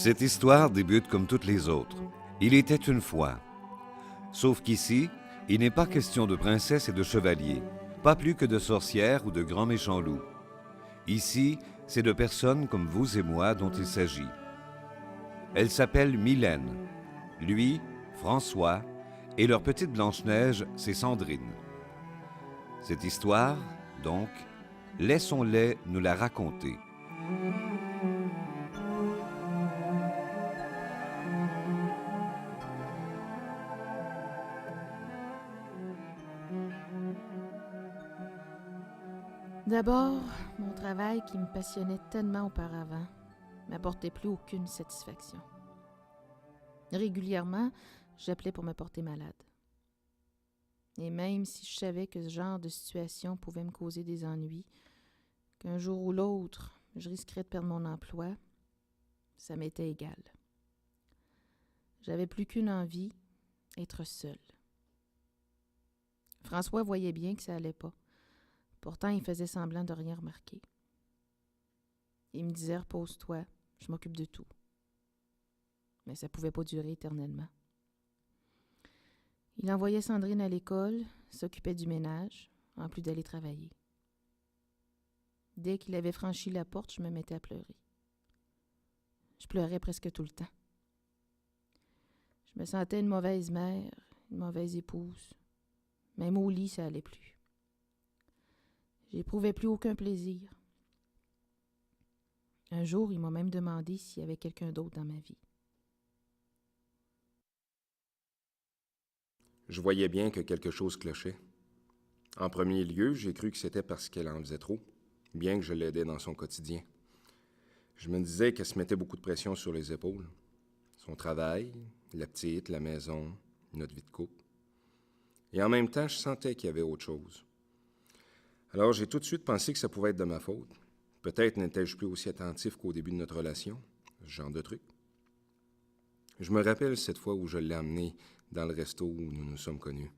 Cette histoire débute comme toutes les autres. Il était une fois. Sauf qu'ici, il n'est pas question de princesse et de chevalier, pas plus que de sorcières ou de grands méchants loups. Ici, c'est de personnes comme vous et moi dont il s'agit. Elle s'appelle Mylène, lui, François, et leur petite Blanche-Neige, c'est Sandrine. Cette histoire, donc, laissons-les nous la raconter. D'abord, mon travail qui me passionnait tellement auparavant m'apportait plus aucune satisfaction. Régulièrement, j'appelais pour me porter malade. Et même si je savais que ce genre de situation pouvait me causer des ennuis, qu'un jour ou l'autre, je risquerais de perdre mon emploi, ça m'était égal. J'avais plus qu'une envie, être seule. François voyait bien que ça allait pas. Pourtant, il faisait semblant de rien remarquer. Il me disait « Repose-toi, je m'occupe de tout ». Mais ça pouvait pas durer éternellement. Il envoyait Sandrine à l'école, s'occupait du ménage, en plus d'aller travailler. Dès qu'il avait franchi la porte, je me mettais à pleurer. Je pleurais presque tout le temps. Je me sentais une mauvaise mère, une mauvaise épouse. Même au lit, ça allait plus. J'éprouvais plus aucun plaisir. Un jour, il m'a même demandé s'il y avait quelqu'un d'autre dans ma vie. Je voyais bien que quelque chose clochait. En premier lieu, j'ai cru que c'était parce qu'elle en faisait trop, bien que je l'aidais dans son quotidien. Je me disais qu'elle se mettait beaucoup de pression sur les épaules. Son travail, la petite, la maison, notre vie de couple. Et en même temps, je sentais qu'il y avait autre chose. Alors, j'ai tout de suite pensé que ça pouvait être de ma faute. Peut-être n'étais-je plus aussi attentif qu'au début de notre relation, ce genre de truc. Je me rappelle cette fois où je l'ai emmenée dans le resto où nous nous sommes connus.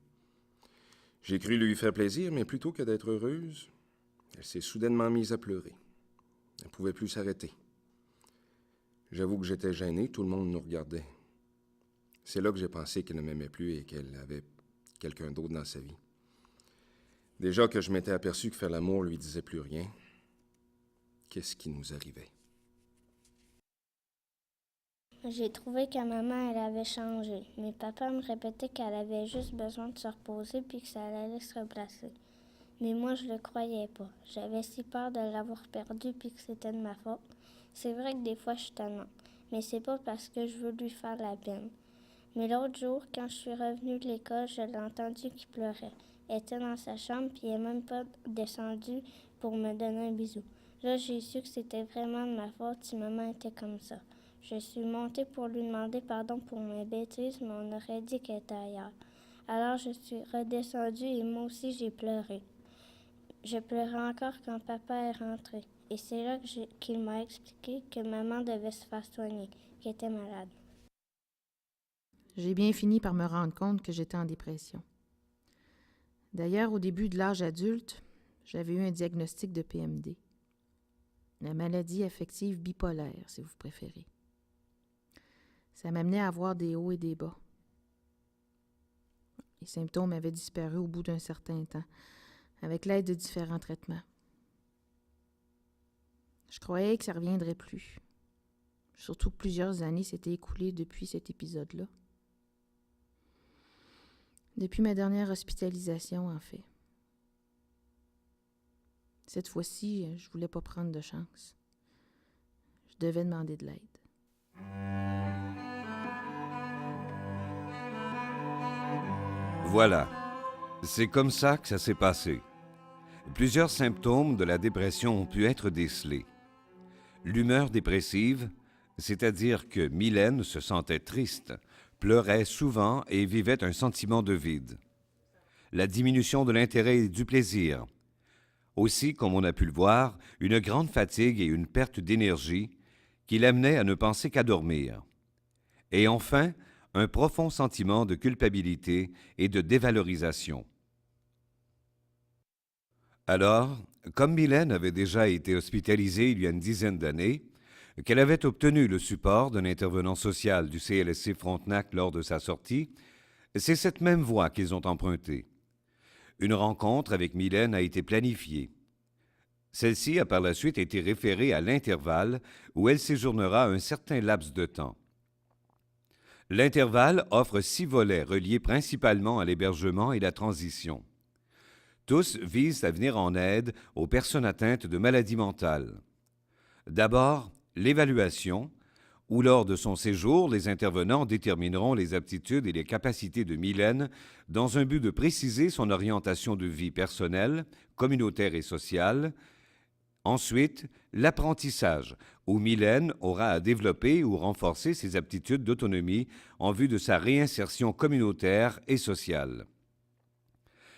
J'ai cru lui faire plaisir, mais plutôt que d'être heureuse, elle s'est soudainement mise à pleurer. Elle ne pouvait plus s'arrêter. J'avoue que j'étais gêné, tout le monde nous regardait. C'est là que j'ai pensé qu'elle ne m'aimait plus et qu'elle avait quelqu'un d'autre dans sa vie. Déjà que je m'étais aperçu que faire l'amour lui disait plus rien, qu'est-ce qui nous arrivait? J'ai trouvé que maman, elle avait changé. Mais papa me répétait qu'elle avait juste besoin de se reposer puis que ça allait se replacer. Mais moi, je le croyais pas. J'avais si peur de l'avoir perdue puis que c'était de ma faute. C'est vrai que des fois, je suis tannante. Mais c'est pas parce que je veux lui faire la peine. Mais l'autre jour, quand je suis revenue de l'école, je l'ai entendu qu'il pleurait. Elle était dans sa chambre puis elle n'est même pas descendue pour me donner un bisou. Là, j'ai su que c'était vraiment de ma faute si maman était comme ça. Je suis montée pour lui demander pardon pour mes bêtises, mais on aurait dit qu'elle était ailleurs. Alors, je suis redescendue et moi aussi, j'ai pleuré. Je pleurais encore quand papa est rentré. Et c'est là qu'il m'a expliqué que maman devait se faire soigner, qu'elle était malade. J'ai bien fini par me rendre compte que j'étais en dépression. D'ailleurs, au début de l'âge adulte, j'avais eu un diagnostic de PMD. La maladie affective bipolaire, si vous préférez. Ça m'amenait à avoir des hauts et des bas. Les symptômes avaient disparu au bout d'un certain temps, avec l'aide de différents traitements. Je croyais que ça ne reviendrait plus. Surtout que plusieurs années s'étaient écoulées depuis cet épisode-là. Depuis ma dernière hospitalisation, en fait. Cette fois-ci, je voulais pas prendre de chance. Je devais demander de l'aide. Voilà. C'est comme ça que ça s'est passé. Plusieurs symptômes de la dépression ont pu être décelés. L'humeur dépressive, c'est-à-dire que Mylène se sentait triste, pleurait souvent et vivait un sentiment de vide. La diminution de l'intérêt et du plaisir. Aussi, comme on a pu le voir, une grande fatigue et une perte d'énergie qui l'amenait à ne penser qu'à dormir. Et enfin, un profond sentiment de culpabilité et de dévalorisation. Alors, comme Mylène avait déjà été hospitalisée il y a une dizaine d'années, qu'elle avait obtenu le support d'un intervenant social du CLSC Frontenac lors de sa sortie, c'est cette même voie qu'ils ont empruntée. Une rencontre avec Mylène a été planifiée. Celle-ci a par la suite été référée à l'intervalle où elle séjournera un certain laps de temps. L'intervalle offre 6 volets reliés principalement à l'hébergement et la transition. Tous visent à venir en aide aux personnes atteintes de maladies mentales. D'abord, l'évaluation, où lors de son séjour, les intervenants détermineront les aptitudes et les capacités de Mylène dans un but de préciser son orientation de vie personnelle, communautaire et sociale. Ensuite, l'apprentissage, où Mylène aura à développer ou renforcer ses aptitudes d'autonomie en vue de sa réinsertion communautaire et sociale.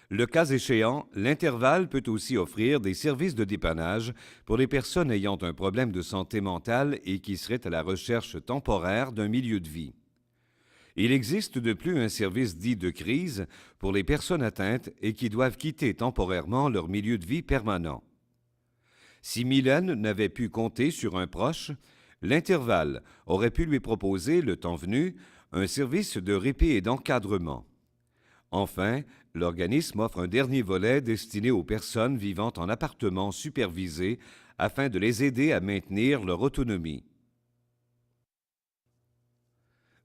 Le cas échéant, l'intervalle peut aussi offrir des services de dépannage pour les personnes ayant un problème de santé mentale et qui seraient à la recherche temporaire d'un milieu de vie. Il existe de plus un service dit de crise pour les personnes atteintes et qui doivent quitter temporairement leur milieu de vie permanent. Si Mylène n'avait pu compter sur un proche, l'intervalle aurait pu lui proposer, le temps venu, un service de répit et d'encadrement. Enfin, l'organisme offre un dernier volet destiné aux personnes vivant en appartement supervisé afin de les aider à maintenir leur autonomie.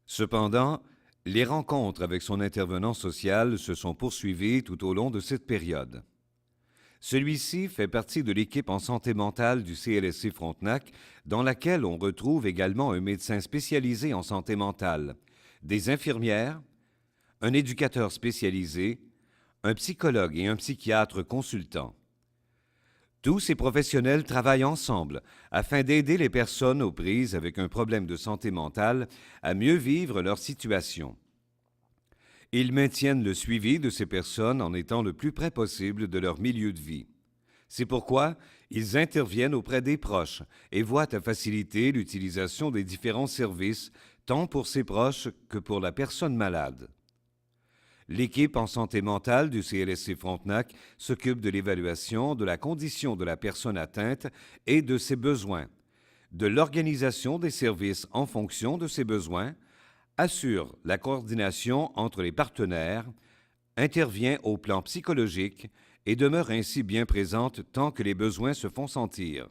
Cependant, les rencontres avec son intervenant social se sont poursuivies tout au long de cette période. Celui-ci fait partie de l'équipe en santé mentale du CLSC Frontenac, dans laquelle on retrouve également un médecin spécialisé en santé mentale, des infirmières, un éducateur spécialisé, un psychologue et un psychiatre consultant. Tous ces professionnels travaillent ensemble afin d'aider les personnes aux prises avec un problème de santé mentale à mieux vivre leur situation. Ils maintiennent le suivi de ces personnes en étant le plus près possible de leur milieu de vie. C'est pourquoi ils interviennent auprès des proches et voient à faciliter l'utilisation des différents services, tant pour ses proches que pour la personne malade. L'équipe en santé mentale du CLSC Frontenac s'occupe de l'évaluation de la condition de la personne atteinte et de ses besoins, de l'organisation des services en fonction de ses besoins, assure la coordination entre les partenaires, intervient au plan psychologique et demeure ainsi bien présente tant que les besoins se font sentir.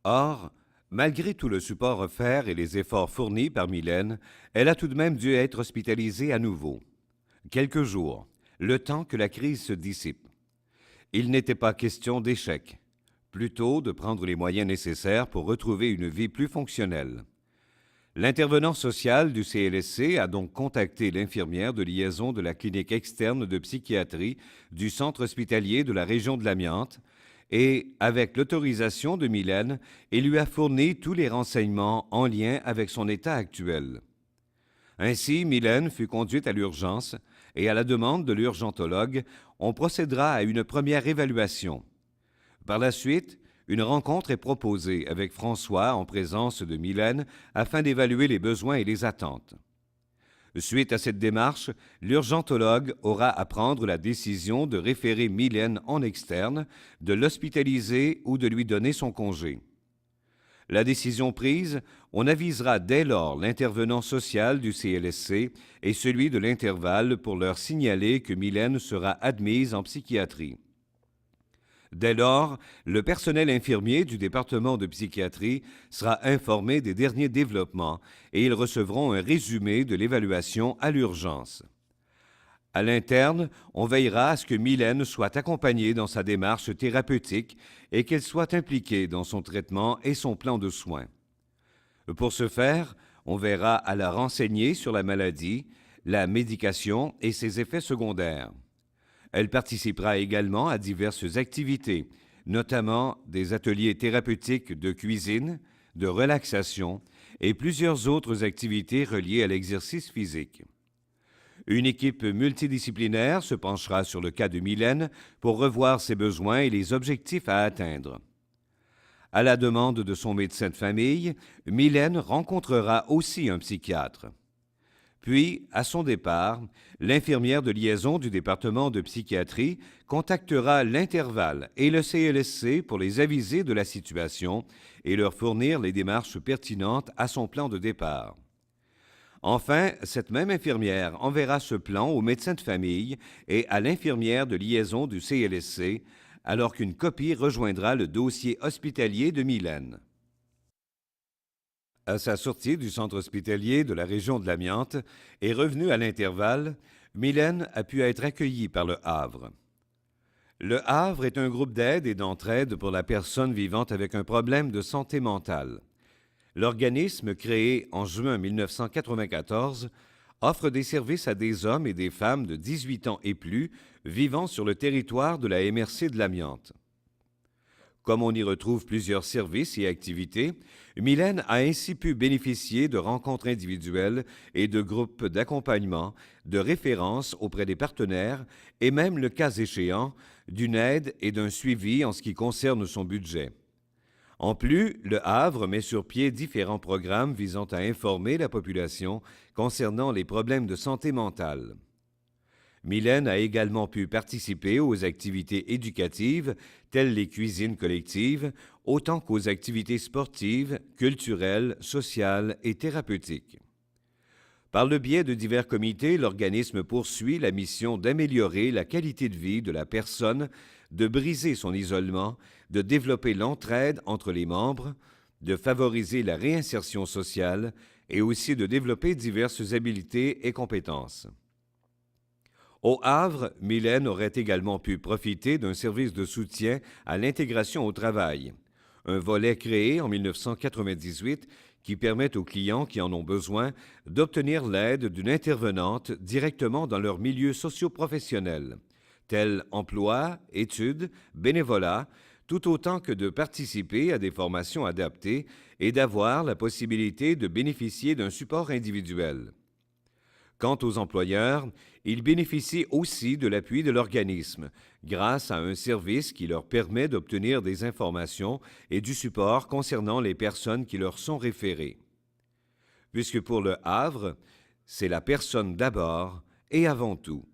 Or, malgré tout le support offert et les efforts fournis par Mylène, elle a tout de même dû être hospitalisée à nouveau. Quelques jours, le temps que la crise se dissipe. Il n'était pas question d'échec, plutôt de prendre les moyens nécessaires pour retrouver une vie plus fonctionnelle. L'intervenant social du CLSC a donc contacté l'infirmière de liaison de la clinique externe de psychiatrie du centre hospitalier de la région de l'Amiante et, avec l'autorisation de Mylène, il lui a fourni tous les renseignements en lien avec son état actuel. Ainsi, Mylène fut conduite à l'urgence et, à la demande de l'urgentologue, on procédera à une première évaluation. Par la suite, une rencontre est proposée avec François en présence de Mylène afin d'évaluer les besoins et les attentes. Suite à cette démarche, l'urgentologue aura à prendre la décision de référer Mylène en externe, de l'hospitaliser ou de lui donner son congé. La décision prise, on avisera dès lors l'intervenant social du CLSC et celui de l'intervalle pour leur signaler que Mylène sera admise en psychiatrie. Dès lors, le personnel infirmier du département de psychiatrie sera informé des derniers développements et ils recevront un résumé de l'évaluation à l'urgence. À l'interne, on veillera à ce que Mylène soit accompagnée dans sa démarche thérapeutique et qu'elle soit impliquée dans son traitement et son plan de soins. Pour ce faire, on verra à la renseigner sur la maladie, la médication et ses effets secondaires. Elle participera également à diverses activités, notamment des ateliers thérapeutiques de cuisine, de relaxation et plusieurs autres activités reliées à l'exercice physique. Une équipe multidisciplinaire se penchera sur le cas de Mylène pour revoir ses besoins et les objectifs à atteindre. À la demande de son médecin de famille, Mylène rencontrera aussi un psychiatre. Puis, à son départ, l'infirmière de liaison du département de psychiatrie contactera l'Intervalle et le CLSC pour les aviser de la situation et leur fournir les démarches pertinentes à son plan de départ. Enfin, cette même infirmière enverra ce plan au médecin de famille et à l'infirmière de liaison du CLSC, alors qu'une copie rejoindra le dossier hospitalier de Mylène. À sa sortie du centre hospitalier de la région de l'Amiante et revenue à l'Intervalle, Mylène a pu être accueillie par le Havre. Le Havre est un groupe d'aide et d'entraide pour la personne vivant avec un problème de santé mentale. L'organisme, créé en juin 1994, offre des services à des hommes et des femmes de 18 ans et plus vivant sur le territoire de la MRC de l'Amiante. Comme on y retrouve plusieurs services et activités, Mylène a ainsi pu bénéficier de rencontres individuelles et de groupes d'accompagnement, de références auprès des partenaires et même, le cas échéant, d'une aide et d'un suivi en ce qui concerne son budget. En plus, le Havre met sur pied différents programmes visant à informer la population concernant les problèmes de santé mentale. Mylène a également pu participer aux activités éducatives, telles les cuisines collectives, autant qu'aux activités sportives, culturelles, sociales et thérapeutiques. Par le biais de divers comités, l'organisme poursuit la mission d'améliorer la qualité de vie de la personne, de briser son isolement, de développer l'entraide entre les membres, de favoriser la réinsertion sociale et aussi de développer diverses habiletés et compétences. Au Havre, Mylène aurait également pu profiter d'un service de soutien à l'intégration au travail, un volet créé en 1998 qui permet aux clients qui en ont besoin d'obtenir l'aide d'une intervenante directement dans leur milieu socio-professionnel, tel emploi, études, bénévolat, tout autant que de participer à des formations adaptées et d'avoir la possibilité de bénéficier d'un support individuel. Quant aux employeurs, ils bénéficient aussi de l'appui de l'organisme, grâce à un service qui leur permet d'obtenir des informations et du support concernant les personnes qui leur sont référées. Puisque pour le Havre, c'est la personne d'abord et avant tout.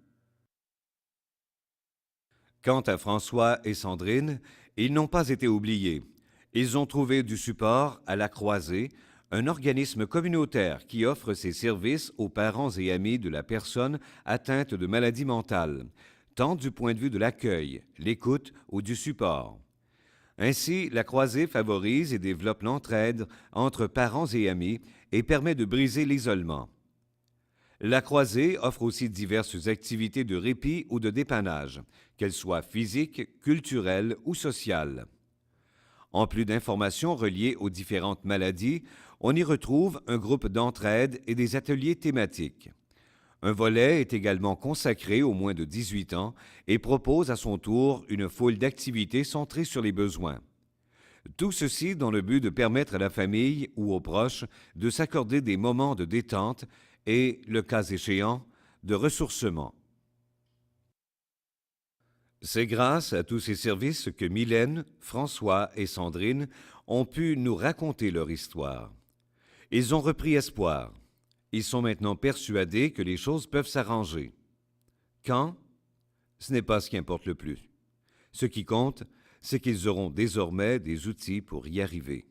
Quant à François et Sandrine, ils n'ont pas été oubliés. Ils ont trouvé du support à La Croisée, un organisme communautaire qui offre ses services aux parents et amis de la personne atteinte de maladie mentale, tant du point de vue de l'accueil, l'écoute ou du support. Ainsi, La Croisée favorise et développe l'entraide entre parents et amis et permet de briser l'isolement. La Croisée offre aussi diverses activités de répit ou de dépannage, qu'elles soient physiques, culturelles ou sociales. En plus d'informations reliées aux différentes maladies, on y retrouve un groupe d'entraide et des ateliers thématiques. Un volet est également consacré aux moins de 18 ans et propose à son tour une foule d'activités centrées sur les besoins. Tout ceci dans le but de permettre à la famille ou aux proches de s'accorder des moments de détente et, le cas échéant, de ressourcement. C'est grâce à tous ces services que Mylène, François et Sandrine ont pu nous raconter leur histoire. Ils ont repris espoir. Ils sont maintenant persuadés que les choses peuvent s'arranger. Quand? Ce n'est pas ce qui importe le plus. Ce qui compte, c'est qu'ils auront désormais des outils pour y arriver.